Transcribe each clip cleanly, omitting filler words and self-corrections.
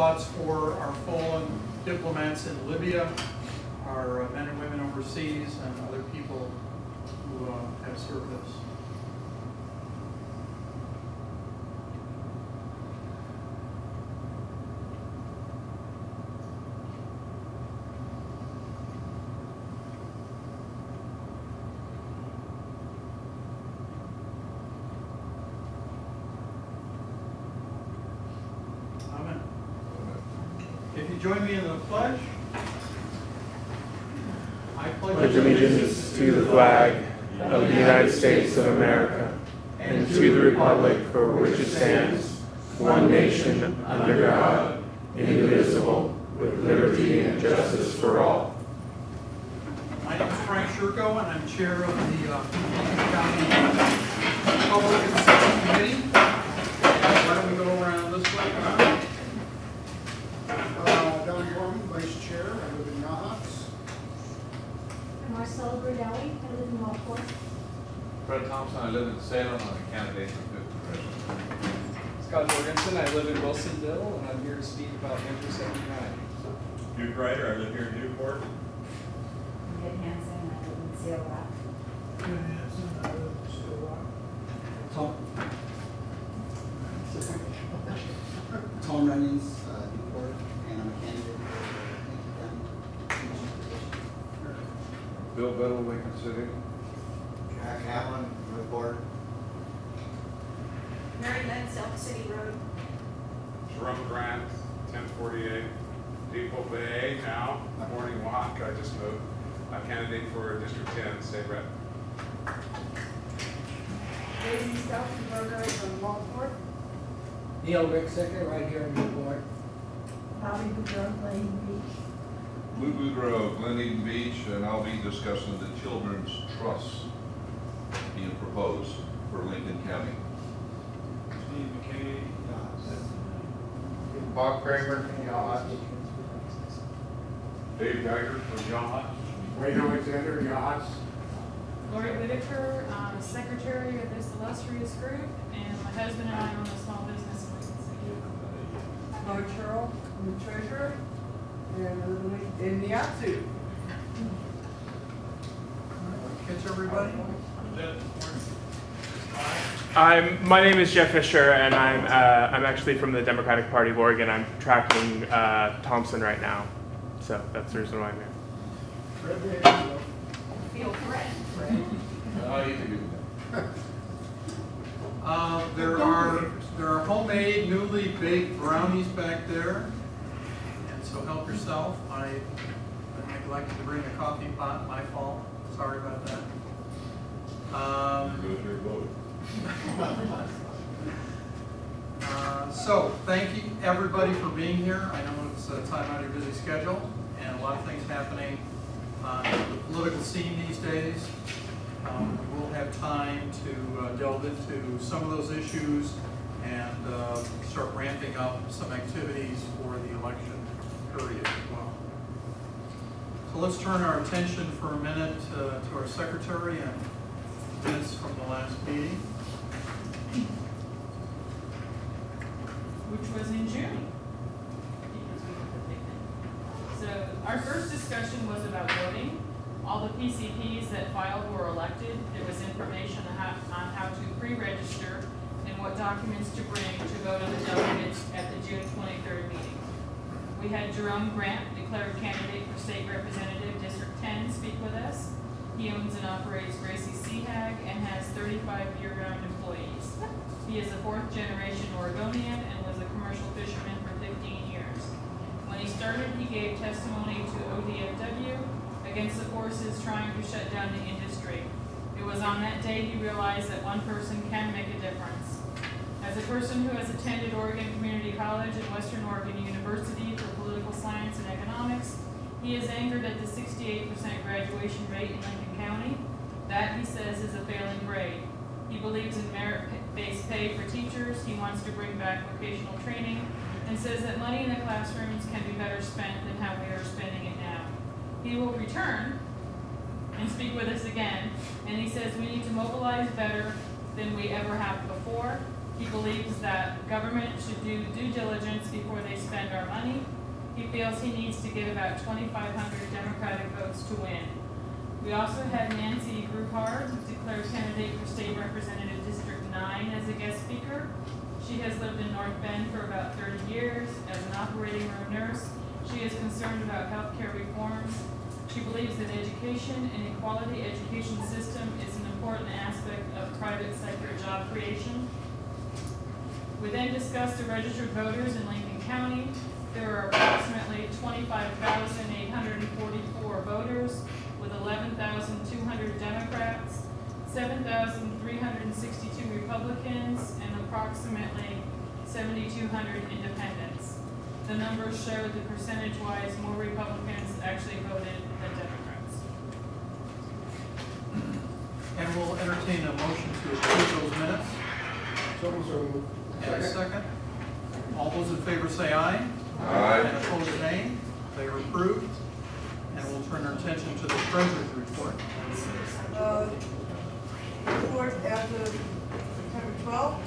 thoughts for our fallen diplomats in Libya, our men and women overseas, and other people who have served us. If you join me in the pledge, I pledge allegiance to the flag of the United States of America and to the republic for which it stands, one nation under God, indivisible, with liberty and justice for all. My name is Frank Shurko, and I'm chair of the County Public and Safety Committee. Why don't we go around this way? Vice Chair, I live in Yachats. I'm Marcella Brudelli, I live in Walport. Fred Thompson, I live in Salem, I'm a candidate for 5th Congressional. Scott Jorgensen, I live in Wilsonville, and I'm here to speak about Enter 79. Duke Ryder, I live here in Newport. Ed Hansen, I live in Seal Rock. Ed Hansen, I live in Seal Rock. Tom Runnings, Newport, and I'm a candidate for Bill Biddle, Lincoln City. Jack Hamlin, Newport. Mary Lynn, Elk City Road. Jerome Grant, 1048. Depot Bay, now, Morning Walk, I just moved. I'm candidate for District 10, State Rep. Daisy Stauffenberger from Walport. Neil Ricksecker, right here in Newport. Bobby Boudreaux, Lane Beach. Lou Boudreaux, Glen Eden Beach, and I'll be discussing the Children's Trust being proposed for Lincoln County. Steve McKay, Bob Kramer from Yachats. Dave Geiger from Yachats. Wayne Alexander, Yachats. Lori Whitaker, secretary of this illustrious group, and my husband and I own a small business in Lincoln City. Laura Churl, I'm the treasurer. And I live in the Yatsu. Catch everybody? My name is Jeff Fisher, and I'm actually from the Democratic Party of Oregon. I'm tracking Thompson right now, so that's the reason why I'm here. Feel Fred. Oh, he's a good guy. There are homemade, newly baked brownies back there, and so help yourself. I neglected to bring a coffee pot. My fault. Sorry about that. So thank you everybody for being here. I know it's a time out of your busy schedule, and a lot of things happening on the political scene these days. We'll have time to delve into some of those issues and start ramping up some activities for the election period as well. So let's turn our attention for a minute to our secretary and minutes from the last meeting, Which was in June. So our first discussion was about voting. All the PCPs that filed were elected. There was information on how to pre-register and what documents to bring to go to the delegates at the June 23rd meeting. We had Jerome Grant, declared candidate for State Representative District 10, speak with us. He owns and operates Gracie Seahag and has 35 year-round employees. He is a 4th generation Oregonian and was a commercial fisherman for 15 years. When he started, he gave testimony to ODFW against the forces trying to shut down the industry. It was on that day he realized that one person can make a difference. As a person who has attended Oregon Community College and Western Oregon University for political science and economics, he is angered at the 68% graduation rate in Lincoln County. That, he says, is a failing grade. He believes in merit-based pay for teachers. He wants to bring back vocational training and says that money in the classrooms can be better spent than how we are spending it now. He will return and speak with us again, and he says we need to mobilize better than we ever have before. He believes that government should do due diligence before they spend our money. He feels he needs to get about 2,500 Democratic votes to win. We also had Nancy Gruhard, declared candidate for State Representative District 9 as a guest speaker. She has lived in North Bend for about 30 years. As an operating room nurse, she is concerned about healthcare reforms. She believes that education and a quality education system is an important aspect of private sector job creation. We then discussed the registered voters in Lincoln County. There are approximately 25,844 voters, with 11,200 Democrats, 7,362 Republicans, and approximately 7,200 independents. The numbers show that percentage-wise, more Republicans actually voted than Democrats. And we'll entertain a motion to approve those minutes. So moved. And a second. All those in favor say aye. Aye. And opposed, nay. They are approved. And we'll turn our attention to the treasurer's report. Report as of September 12th,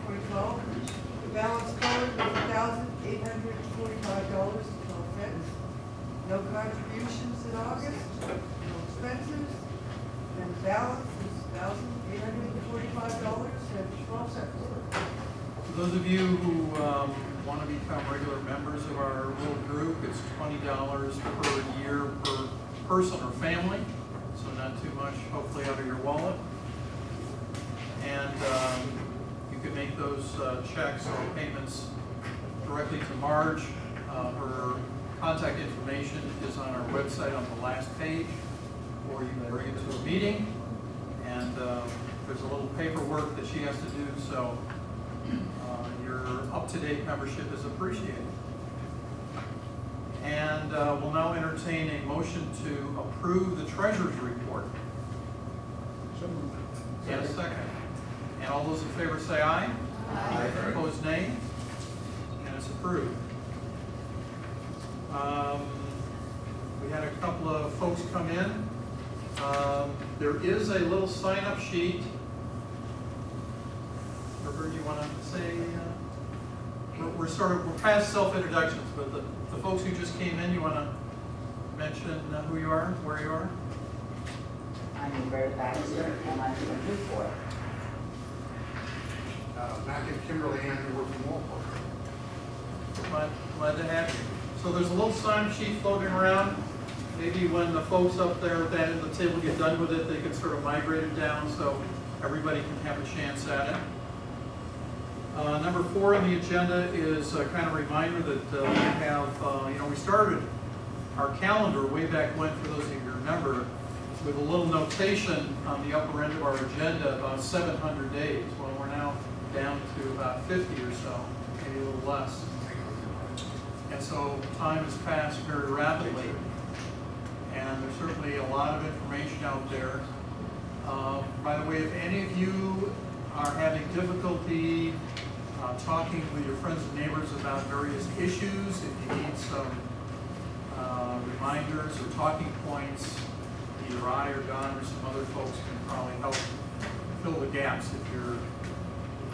2012, the balance owed was $1,845.12. No contributions in August, no expenses, and the balance is $1,845.12. For those of you who want to become regular members of our little group, it's $20 per year per person or family, so not too much, hopefully, out of your wallet. And you can make those checks or payments directly to Marge. Her contact information is on our website on the last page, or you can bring it to a meeting. And there's a little paperwork that she has to do, so your up-to-date membership is appreciated. And we'll now entertain a motion to approve the treasurer's report. So moved. And a second. And all those in favor say aye. Aye. Opposed, nay. And it's approved. We had a couple of folks come in. There is a little sign-up sheet. Herbert, you want to say? We're past self-introductions, but the folks who just came in, you want to mention who you are, where you are? I'm Roberta Baxter, and I'm from Newport. Mac and Kimberly Andrew work from Walport. Glad to have you. So there's a little sign sheet floating around. Maybe when the folks up there at that end of the table get done with it, they can sort of migrate it down so everybody can have a chance at it. Number 4 on the agenda is a kind of reminder that we have, we started our calendar way back when, for those of you who remember, with a little notation on the upper end of our agenda about 700 days. Well, we're now down to about 50 or so, maybe a little less. And so time has passed very rapidly. And there's certainly a lot of information out there. By the way, if any of you are having difficulty talking with your friends and neighbors about various issues, if you need some reminders or talking points, either I or Don or some other folks can probably help fill the gaps if you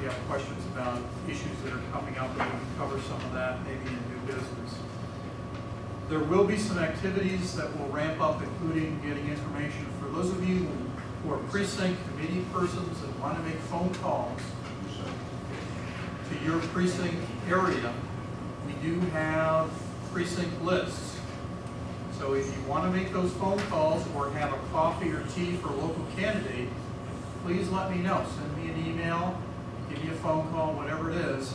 have questions about issues that are coming up, and we can cover some of that maybe in new business. There will be some activities that will ramp up, including getting information for those of you who are precinct committee persons and want to make phone calls to your precinct area. We do have precinct lists. So if you want to make those phone calls or have a coffee or tea for a local candidate, please let me know. Send me an email, give me a phone call, whatever it is,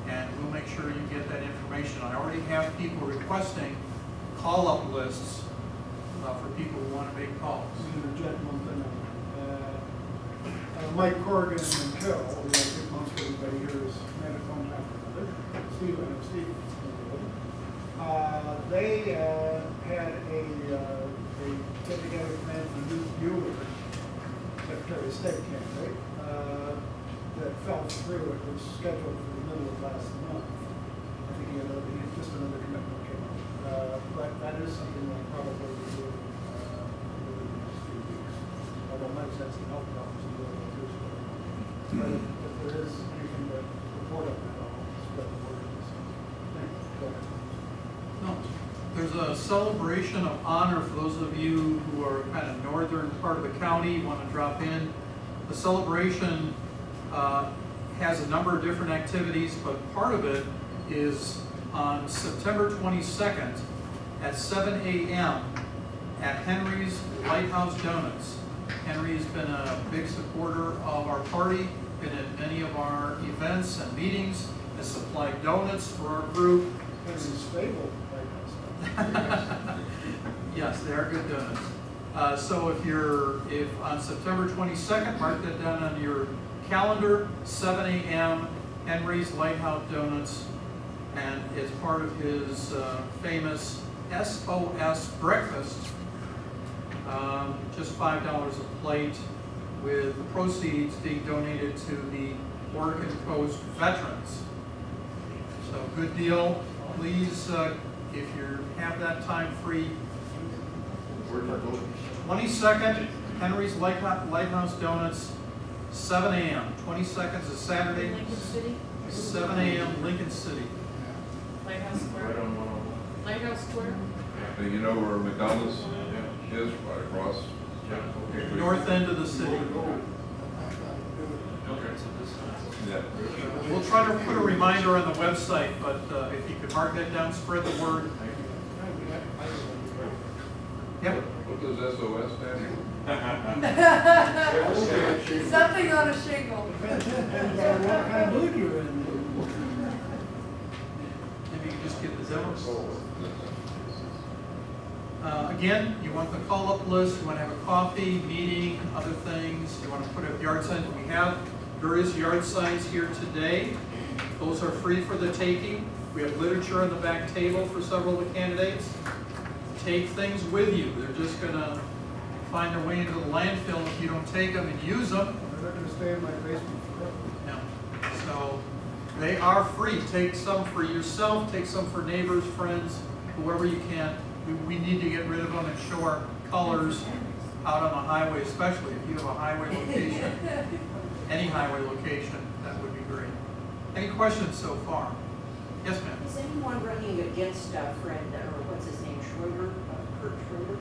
and we'll make sure you get that information. I already have people requesting call-up lists for people who want to make calls. Mike Corrigan and Joe, who I think most everybody here has made a contact with another, Steve and Steve. They had a get-together plan for Luke Bueller, Secretary of State candidate, that fell through. It was scheduled for the middle of last month. I think he had just another commitment came up. But that is something we'll probably do within the next few weeks. Although Mike said some health problems. But if there is anything to report on that, I'll spread the word. Thank you. Go ahead. No, there's a celebration of honor for those of you who are kind of northern part of the county, want to drop in. The celebration has a number of different activities, but part of it is on September 22nd at 7 a.m. at Henry's Lighthouse Donuts. Henry's been a big supporter of our party, been at many of our events and meetings, has supplied donuts for our group. Henry's favorite Lighthouse. Yes, they are good donuts. So if on September 22nd, mark that down on your calendar, 7 a.m., Henry's Lighthouse Donuts, and it's part of his famous SOS breakfast, just $5 a plate, with the proceeds being donated to the Oregon Coast veterans. So good deal. Please, if you have that time free, 22nd, Henry's Lighthouse Donuts, 7 a.m. 22nd is Saturday. Lincoln City? 7 a.m. Lincoln City. Lighthouse Square? Lighthouse Square? And you know where McDonald's is, right across? North end of the city. Yeah. We'll try to put a reminder on the website, but if you could mark that down, spread the word. Yep. What does SOS stand for? Something on a shingle. Depends on what kind of mood you're in. Maybe you can just get the demo. Again, you want the call-up list, you want to have a coffee, meeting, other things, you want to put up yard signs. We have various yard signs here today. Those are free for the taking. We have literature on the back table for several of the candidates. Take things with you. They're just going to find their way into the landfill if you don't take them and use them. They're not going to stay in my basement forever. No. So they are free. Take some for yourself, take some for neighbors, friends, whoever you can. We need to get rid of them and show our colors out on the highway, especially if you have a highway location. Any highway location, that would be great. Any questions so far? Yes, ma'am. Is anyone running against Fred, or what's his name, Schroeder, Kurt Schroeder?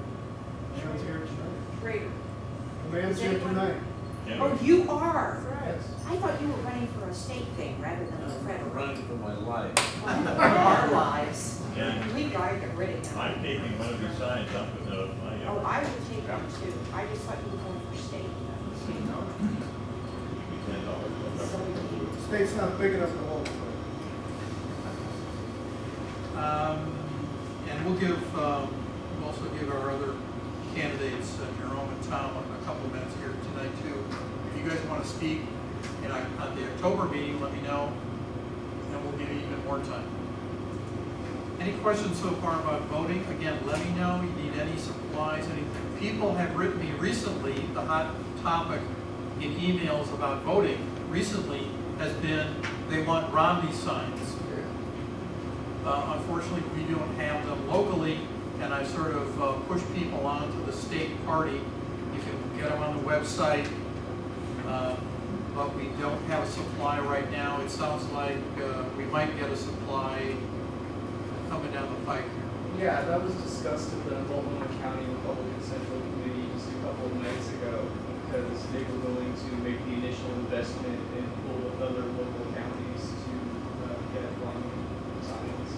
Man's here tonight. Schrader. The man's Is here anyone- tonight. Oh, you are? Yes. I thought you were running for a state thing rather than a federal. Running for my life. For our lives. Yeah. We gotta get rid of him. I'm taking one of your signs up with my. Oh, I would take him too. I just thought you were going for state. The state's not big enough to hold. And we'll also give our other candidates, Jerome and Tom, a couple of minutes here tonight too. If you guys want to speak at the October meeting, let me know, and we'll give you even more time. Any questions so far about voting? Again, let me know. You need any supplies, anything. People have written me recently, the hot topic in emails about voting recently has been they want Romney signs. Unfortunately, we don't have them locally, and I sort of push people onto the state party. You can get them on the website, but we don't have a supply right now. It sounds like we might get a supply coming down the pike. Yeah, that was discussed at the Multnomah County Republican Central Committee just a couple of nights ago, because they were willing to make the initial investment and pull with other local counties to get Romney signs.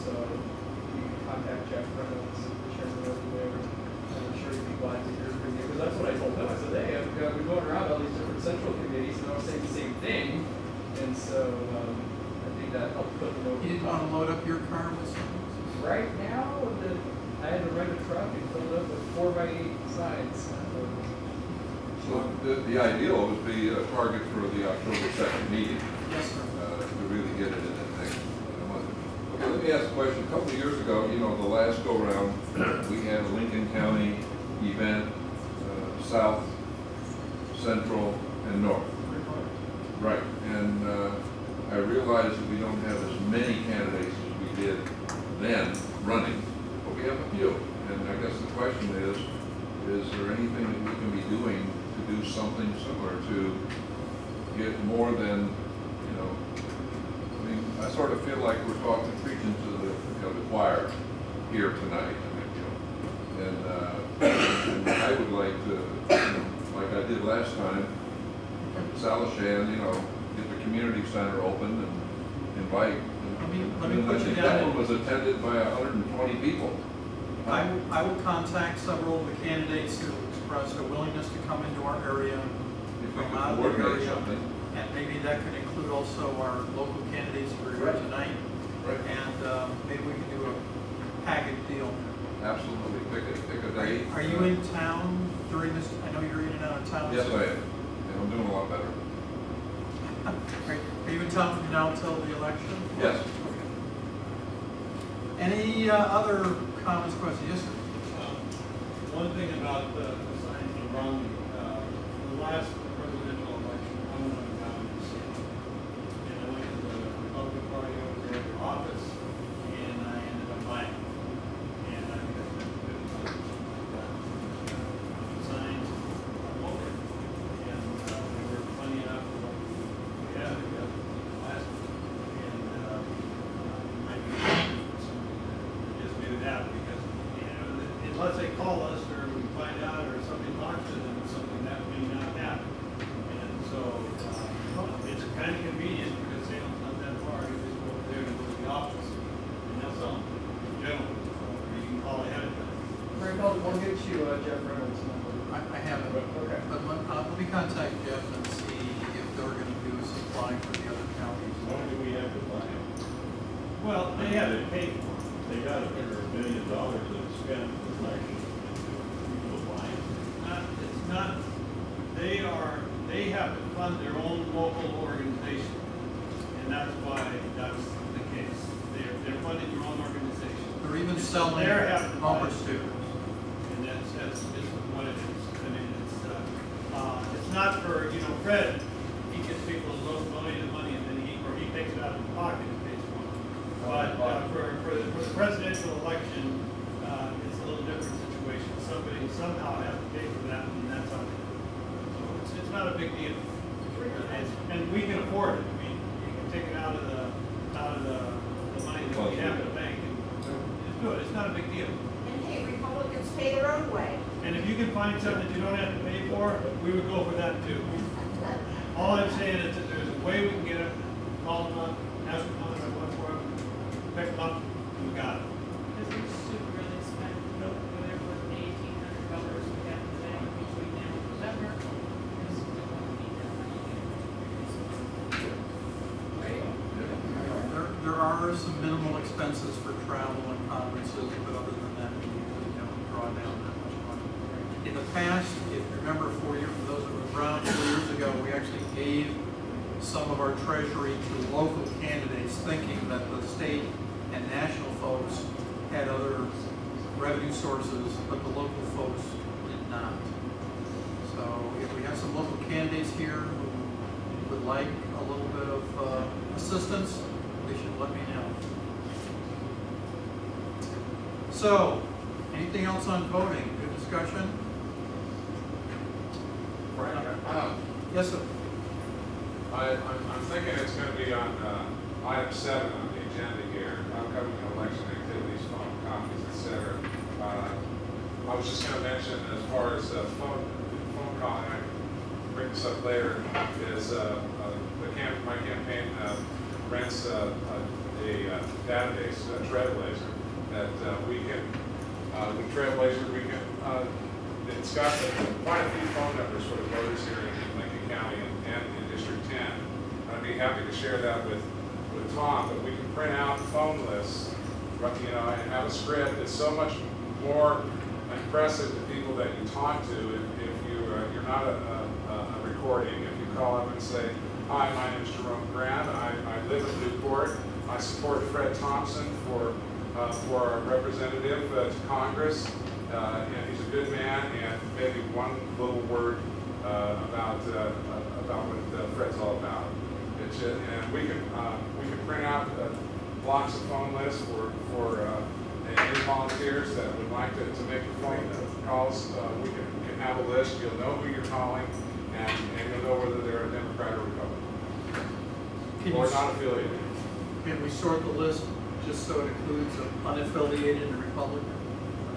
So you can contact Jeff Reynolds, the chairman over there, and I'm sure he'd be glad to hear from you. Because that's what I told them. I said, hey, I've been going around all these different central committees, and I was saying the same thing. And so I think that helped put them over. You didn't want to load up your car with some? Right now, I had to rent a truck and fill it up with 4x8 signs. So the ideal would be a target for the October 2nd meeting. Yes, sir. To really get it in that next month. Okay, let me ask a question. A couple of years ago, the last go round, we had a Lincoln County event, south, central, and north. Right, and I realize that we don't have as many candidates as we did then running, but we have a few. And I guess the question is there anything that we can be doing to do something similar to get more than, you know, I mean, I sort of feel like we're talking, preaching to the, you know, the choir here tonight. I mean, you know, and I would like to, you know, like I did last time, Salishan, you know, get the community center open and invite. Let me put you down. That one was attended by 120 people. I will contact several of the candidates who expressed a willingness to come into our area from out of the area. And maybe that could include also our local candidates who are here tonight. Right. And maybe we can do a package deal. Absolutely. Pick a date. Are you in town during this? I know you're in and out of town. Yes, I am. And I'm doing a lot better. Are you in town from now until the election? Yes. Okay. Any other comments, questions? Yes, sir. One thing about the signs around the last presidential election, I went on down to see it. And I went to the Republican Party over there at their office, and I ended up buying it. And I think that's been good signs all over. And they were funny enough for what we had last week. And it might be just do that because, you know, unless they call us or we find out or somebody talks to them or something, that may not happen. And so it's kind of convenient because Salem's not that far. You just go over there and go to the office. And that's all. Generally, you can call ahead of time. Frank, I'll get you Jeff Reynolds' number. I have it. Okay. But let me contact Jeff and see if they're going to do a supply for the other counties. Why do we have to buy them? Well, they have to pay for it. They got to figure $1 million to spend for election into people buying. It's not, they have to fund their own local organization. And that's why that's the case. They're funding their own organization. They're even selling bumper stickers. And that's just what it is. I mean, it's not for, you know, Fred, he gets people to donate the money and then he takes it out of his pocket and pays for it. But for the presidential election, it's a little different situation. Somebody somehow has to pay for that, and that's how they do it. So it's not a big deal. And we can afford it. I mean, you can take it out of the money that we have in the bank, and it's good. It's not a big deal. And hey, Republicans pay their own way. And if you can find something that you don't have to pay for, we would go for that too. All I'm saying is that there's a way we can get them, call them up, ask them how much I want for them, pick them up, and we got it. Because we should really spend whatever the $1,800 we have today between now and November. Because we don't want to need that money. There are some minimal expenses for travel and conferences, but other than that, we usually don't draw down that much money. In the past, if you remember, for those that were around 4 years ago, we actually gave some of our treasury to local candidates, thinking that the state and national folks had other revenue sources, but the local folks did not. So if we have some local candidates here who would like a little bit of assistance, they should let me know. So, anything else on voting? Good discussion? Yes, sir. I'm thinking it's going to be on item 7 on the agenda here, upcoming election activities, phone copies, etc. I was just going to mention, as far as phone calling, I can bring this up later, is my campaign rents a database, a Trailblazer, that we can, with Trailblazer, we can it's got quite a few phone numbers for the voters here in Lincoln County and in District 10. I'd be happy to share that with Tom, but we can print out phone lists, you know, and have a script that's so much more impressive to people that you talk to if you're not a recording. If you call up and say, "Hi, my name is Jerome Grant. I live in Newport. I support Fred Thompson for our representative to Congress, and he's a good man." And maybe one little word about what Fred's all about. And we can print out blocks of phone lists for any volunteers that would like to make the phone calls. We can have a list. You'll know who you're calling, and you'll know whether they're a Democrat or Republican. Can Or you- not affiliated. Can we sort the list just so it includes unaffiliated and Republican?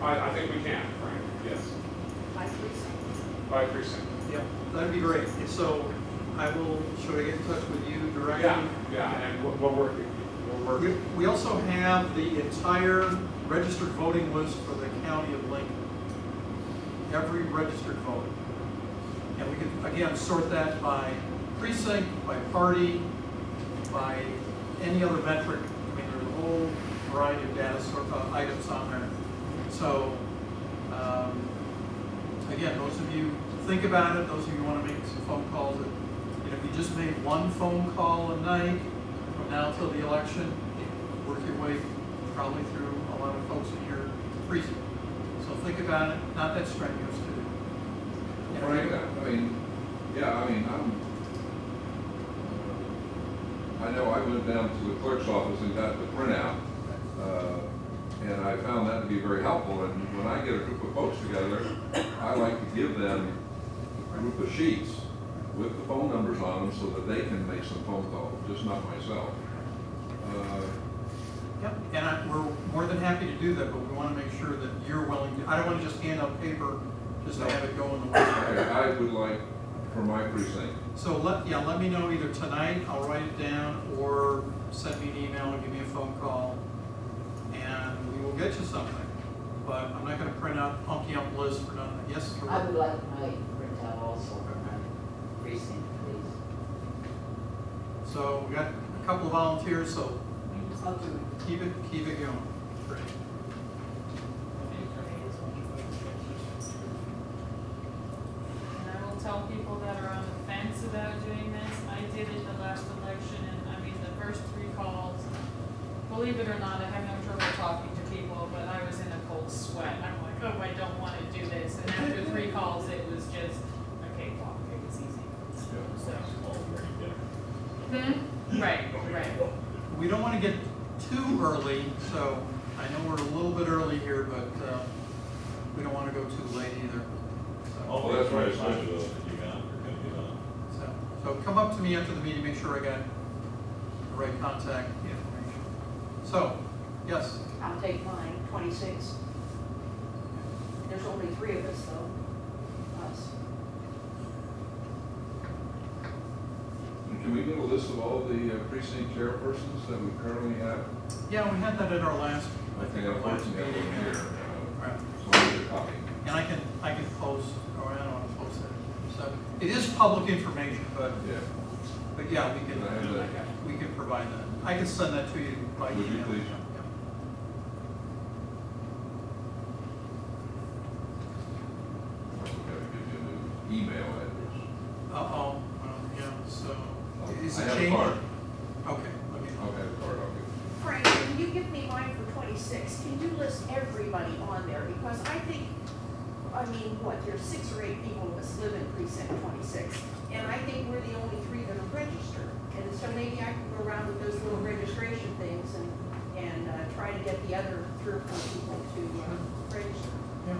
I think we can, Frank, yes. By precinct. By precinct. Yeah, that'd be great. So I will, should I get in touch with you directly? Yeah, and we'll work. We also have the entire registered voting list for the county of Lincoln. Every registered voter. And we can, again, sort that by precinct, by party, by any other metric. I mean, there's a whole variety of data items on there. So, again, those of you think about it, those of you who want to make some phone calls, if you just made one phone call a night from now till the election, work your way probably through a lot of folks in your precinct. So think about it, not that strenuous to do. Frank, I know I went down to the clerk's office and got the printout, and I found that to be very helpful. And when I get a group of folks together, I like to give them a group of sheets with the phone numbers on them so that they can make some phone calls, just not myself. Yep, and we're more than happy to do that, but we want to make sure that you're willing to. I don't want to just hand out paper just to have it go in the website. I would like for my precinct. So let me know either tonight, I'll write it down, or send me an email or give me a phone call, and we will get you something. But I'm not going to print out umpty-ump lists for nothing. Yes? I would like my printout also for my precinct, please. So we got a couple of volunteers, so I'll do it. keep it going. Great. And I will tell people that are on the fence about doing this, I did it the last election, and I mean, the first 3 calls, believe it or not, I have no trouble talking to people, but I was in a cold sweat. I'm like, oh, I don't want to do this. And after 3 calls, it was just a cakewalk. It was easy. So. Right. We don't want to get too early, so I know we're a little bit early here, but we don't want to go too late either. Oh, that's right, it's nice of those that you got, So come up to me after the meeting, make sure I got the right contact information. So, yes? I'll take mine, 26. There's only 3 of us though, us. Can we get a list of all the precinct chairpersons that we currently have? Yeah, we had that at our last, I think, our last unfortunately, meeting. I have one here. Right. So I need a copy. And I can post, or I don't want to post it. So it is public information, but yeah, we can provide that. I can send that to you by email. Would you please? Yeah. I've got to give you a new email address. Well, yeah, so is I it have a changed? card. Okay, let me. I'll have a card, I'll give it. Frank, when you give me mine for 26, can you list everybody on there? Because I think, there's 6 or 8 people of us live in precinct 26, and I think we're the only 3 that are registered. And so maybe I can go around with those little registration things and try to get the other 3 or 4 people to register. Yeah.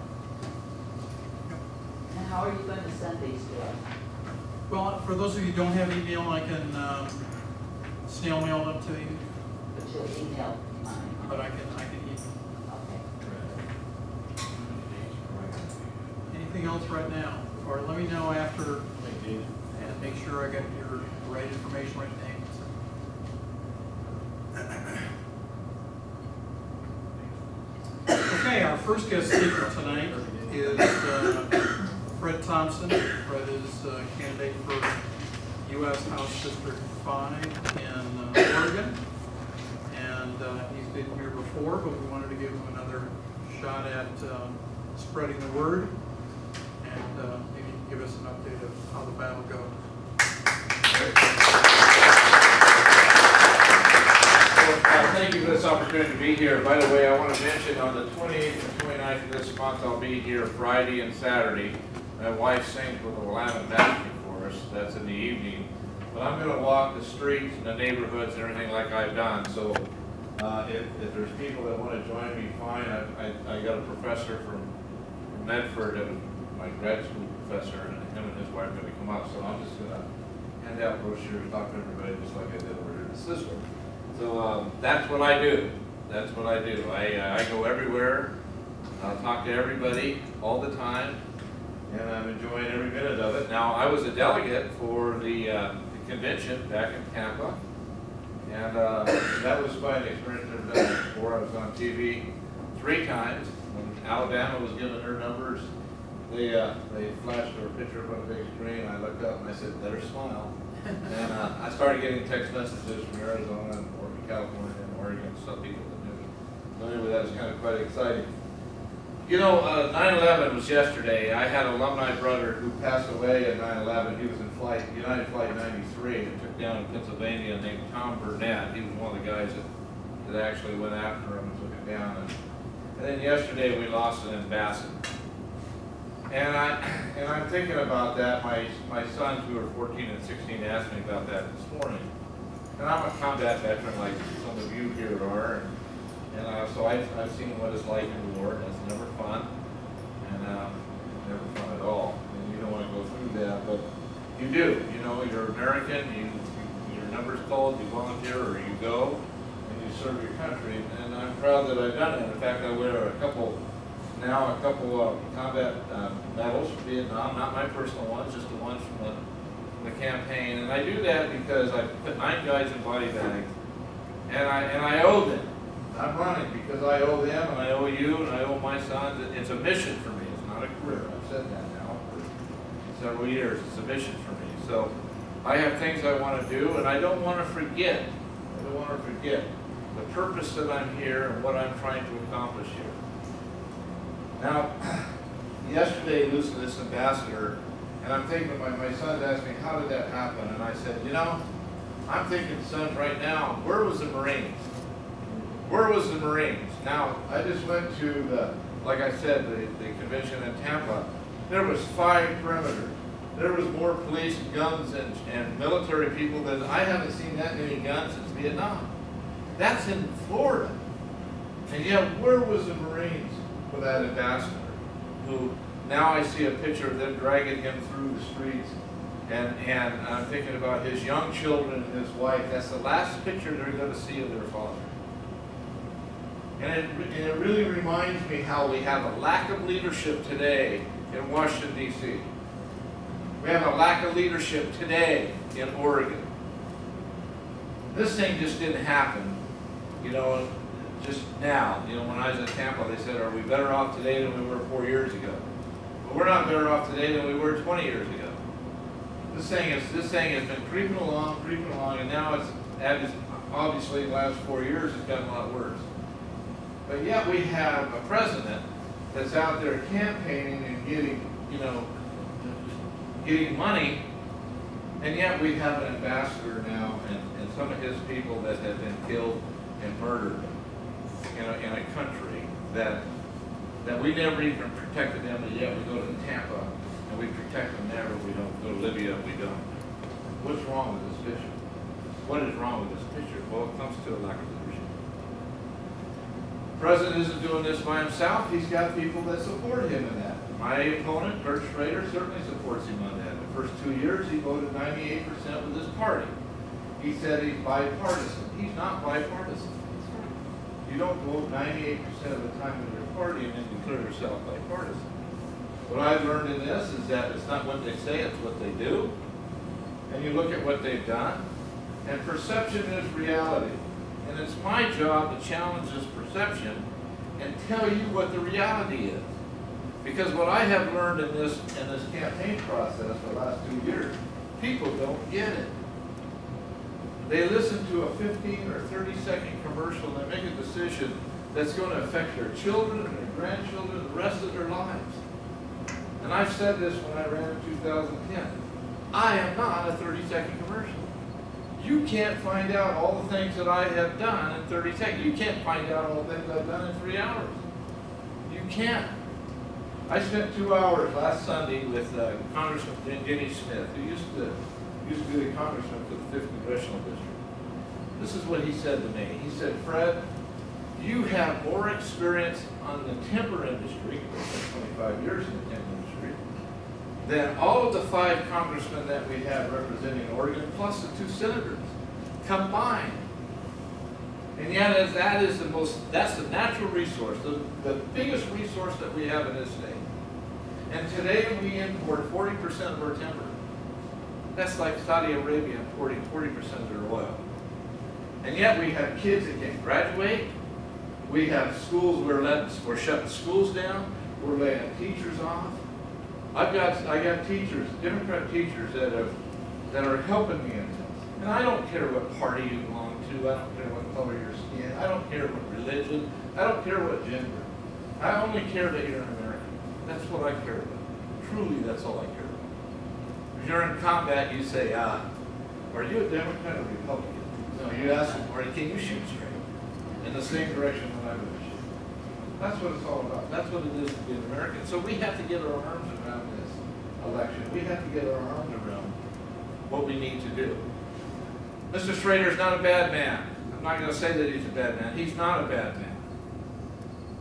And how are you going to send these to us? Well, for those of you who don't have email, I can snail mail them to you. But you'll email mine. But I can email. Okay. Anything else right now? Or let me know after and make sure I got your right information, right name. Okay, our first guest speaker tonight is Fred Thompson. Fred is a candidate for U.S. House District 5 in Oregon. And he's been here before, but we wanted to give him another shot at spreading the word and maybe give us an update of how the battle goes. Thank you for this opportunity to be here. By the way, I want to mention on the 28th and 29th of this month, I'll be here Friday and Saturday. My wife sings with a Willamette Master for us. That's in the evening. But I'm going to walk the streets and the neighborhoods and everything like I've done. So if there's people that want to join me, fine. I got a professor from Medford, that was my grad school professor, and him and his wife are gonna come up, so I'm just gonna hand out brochures, talk to everybody, just like I did over here in the system. So, that's what I do. That's what I do. I go everywhere, I'll talk to everybody all the time, and I'm enjoying every minute of it. Now, I was a delegate for the convention back in Tampa, and that was quite an experience. I've done it before. I was on TV 3 times. When Alabama was giving her numbers, they flashed her picture up on a big screen. I looked up and I said, "Better smile." And I started getting text messages from Arizona and California and Oregon, some people that knew me. So anyway, that was kind of quite exciting. You know, 9/11 was yesterday. I had an alumni brother who passed away at 9/11. He was in United Flight 93 and took down in Pennsylvania named Tom Burnett. He was one of the guys that actually went after him and took it down. And then yesterday we lost an ambassador. And I'm thinking about that. My sons who are 14 and 16 asked me about that this morning. And I'm a combat veteran like some of you here are. And so I've seen what it's like in war. That's never fun. And never fun at all. And you don't want to go through that, but you do. You know, you're American, your number's called, you volunteer or you go, and you serve your country. And I'm proud that I've done it. In fact, I wear a couple combat medals from Vietnam, not my personal ones, just the ones from the campaign. And I do that because I put 9 guys in body bags, and I owe them. I'm running because I owe them, and I owe you, and I owe my sons. It's a mission for me. It's not a career. I've said that now for several years. It's a mission for me. So I have things I want to do, and I don't want to forget. I don't want to forget the purpose that I'm here and what I'm trying to accomplish here. Now, yesterday losing this ambassador, and I'm thinking, my sons asked me, how did that happen? And I said, you know, I'm thinking, sons, right now, where was the Marines? Where was the Marines? Now, I just went to like I said, the convention in Tampa. There was 5 perimeters. There was more police, guns, and military people than I haven't seen that many guns since Vietnam. That's in Florida. And yet, where was the Marines for that ambassador? Who now I see a picture of them dragging him through the streets, and I'm thinking about his young children and his wife. That's the last picture they're going to see of their father. And it really reminds me how we have a lack of leadership today in Washington, D.C. We have a lack of leadership today in Oregon. This thing just didn't happen, you know, just now. You know, when I was in Tampa, they said, are we better off today than we were 4 years ago? But we're not better off today than we were 20 years ago. This thing has been creeping along, and now it's obviously the last 4 years it's gotten a lot worse. But yet we have a president that's out there campaigning and getting, you know, getting money, and yet we have an ambassador now and some of his people that have been killed and murdered in a country that we never even protected them, and yet we go to Tampa and we protect them there, but we don't go to Libya, we don't. What's wrong with this picture? What is wrong with this picture? Well, it comes to a lack of leadership. The president isn't doing this by himself. He's got people that support him in that. My opponent, Kurt Schrader, certainly supports him on that. The first 2 years, he voted 98% with his party. He said he's bipartisan. He's not bipartisan. You don't vote 98% of the time with your party and then declare yourself bipartisan. What I've learned in this is that it's not what they say, it's what they do. And you look at what they've done, and perception is reality. And it's my job to challenge this perception and tell you what the reality is. Because what I have learned in this campaign process for the last 2 years, people don't get it. They listen to a 15 or 30-second commercial and they make a decision that's going to affect their children and their grandchildren the rest of their lives. And I've said this when I ran in 2010. I am not a 30-second commercial. You can't find out all the things that I have done in 30 seconds. You can't find out all the things I've done in 3 hours. You can't. I spent 2 hours last Sunday with Congressman Denny Smith, who used to be the congressman for the 5th Congressional District. This is what he said to me. He said, Fred, you have more experience on the timber industry, 25 years in the timber industry, than all of the 5 congressmen that we have representing Oregon, plus the 2 senators combined. And yet, that's the natural resource, the biggest resource that we have in this state. And today we import 40% of our timber. That's like Saudi Arabia importing 40% of their oil. And yet we have kids that can't graduate. We have schools, we're shutting schools down. We're laying teachers off. I got teachers, Democrat teachers that are helping me in this. And I don't care what party you belong to. I don't care what color your skin. I don't care what religion. I don't care what gender. I only care that you're an American. That's what I care about. Truly, that's all I care about. If you're in combat, you say, are you a Democrat or Republican? No, you ask them, can you shoot straight? In the same direction that I would shoot. That's what it's all about. That's what it is to be an American. So we have to get our arms around this election. We have to get our arms around what we need to do. Mr. Schrader's not a bad man. I'm not going to say that he's a bad man. He's not a bad man.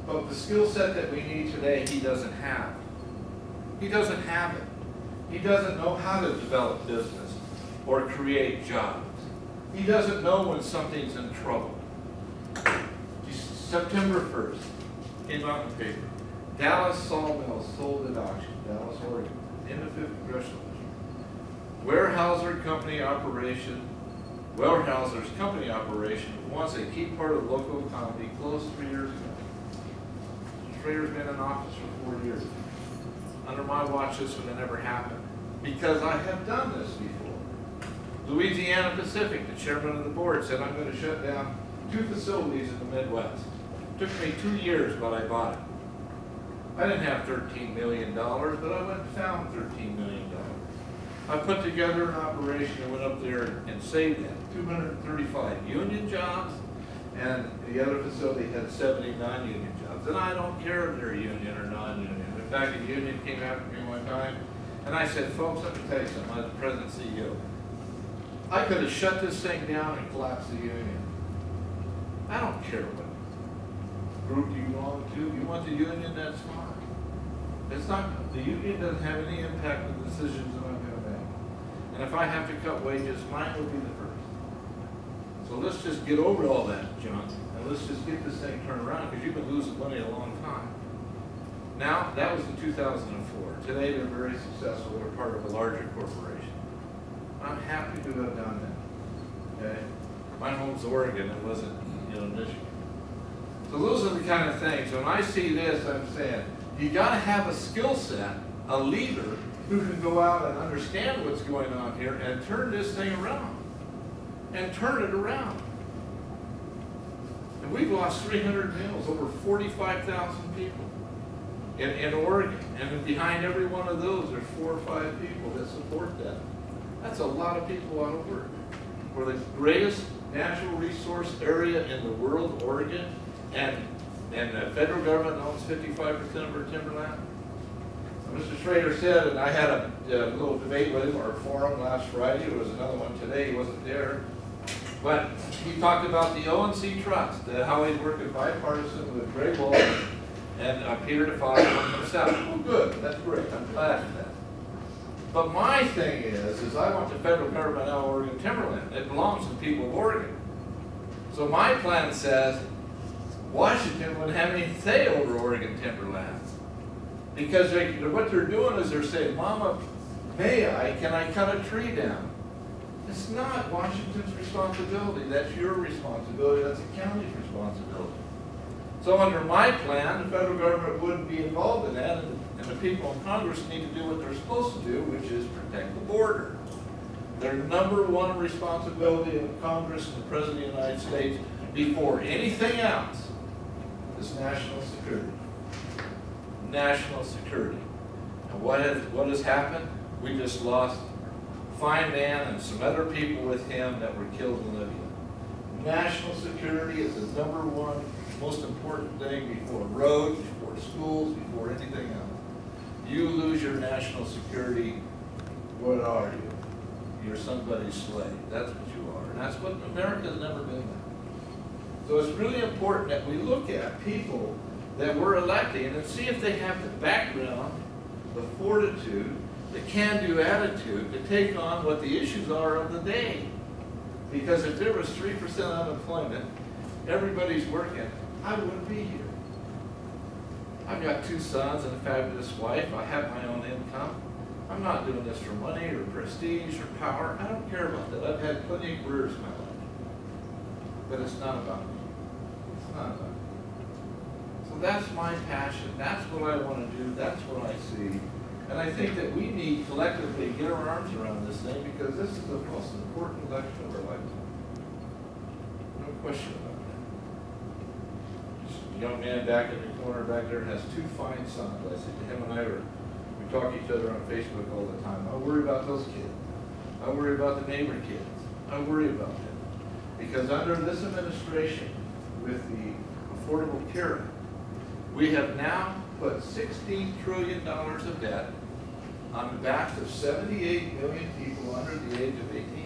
But the skill set that we need today, he doesn't have. He doesn't have it. He doesn't know how to develop business or create jobs. He doesn't know when something's in trouble. September 1st, came out in the paper. Dallas sawmill sold at auction, Dallas, Oregon, in the 5th Congressional District. Weyerhaeuser's company operation once a key part of the local economy closed 3 years ago. Schrader's been in office for 4 years. Under my watch, this would have never happened because I have done this before. Louisiana Pacific, the chairman of the board, said I'm going to shut down 2 facilities in the Midwest. It took me 2 years, but I bought it. I didn't have $13 million, but I went and found $13 million. I put together an operation and went up there and saved that 235 union jobs, and the other facility had 70 non-union jobs. And I don't care if they're union or non-union. In fact, a union came after me one time, and I said, folks, let me tell you something. I was the president and CEO. I could have shut this thing down and collapsed the union. I don't care what group you belong to. You want the union, that's fine. It's not, the union doesn't have any impact on the decisions that I'm going to make. And if I have to cut wages, mine will be the first. So let's just get over all that junk, and let's just get this thing turned around, because you've been losing money a long time. Now, that was in 2004. Today, they're very successful. They're part of a larger corporation. I'm happy to have done that. Okay? My home's Oregon. It wasn't, Michigan. So those are the kind of things. When I see this, I'm saying, you got to have a skill set, a leader who can go out and understand what's going on here and turn this thing around. And turn it around. And we've lost 300 mills, over 45,000 people in Oregon. And behind every one of those, there's 4 or 5 people that support that. That's a lot of people out of work. We're the greatest natural resource area in the world, Oregon, and the federal government owns 55% of our timberland. Mr. Schrader said, and I had a little debate with him, or a forum last Friday. There was another one today. He wasn't there. But he talked about the ONC Trust, how he's working bipartisan with Gray Wolf and Peter DeFosse himself. Well, good. That's great. I'm glad for that. But my thing is I want the federal government out of Oregon timberland. It belongs to the people of Oregon. So my plan says Washington wouldn't have any say over Oregon timberland. Because what they're doing is they're saying, Mama, can I cut a tree down? It's not Washington's responsibility. That's your responsibility. That's the county's responsibility. So under my plan, the federal government wouldn't be involved in that, and the people in Congress need to do what they're supposed to do, which is protect the border. Their #1 responsibility of Congress and the President of the United States before anything else is national security. National security. And what has happened? We just lost Fine Man and some other people with him that were killed in Libya. National security is the #1 most important thing before roads, before schools, before anything else. You lose your national security, what are you? You're somebody's slave. That's what you are. And that's what America's never been like. So it's really important that we look at people that we're electing and see if they have the background, the fortitude, the can-do attitude to take on what the issues are of the day. Because if there was 3% unemployment, everybody's working, I wouldn't be here. I've got 2 sons and a fabulous wife. I have my own income. I'm not doing this for money or prestige or power. I don't care about that. I've had plenty of careers in my life. But it's not about me. It's not about me. So that's my passion. That's what I want to do. That's what I see. And I think that we need collectively to get our arms around this thing because this is the most important election of our lifetime. No question about that. This young man back in the corner back there has 2 fine sons. I said to him and I we talk to each other on Facebook all the time. I worry about those kids. I worry about the neighbor kids. I worry about them. Because under this administration, with the Affordable Care Act, we have now put $16 trillion of debt on the backs of 78 million people under the age of 18.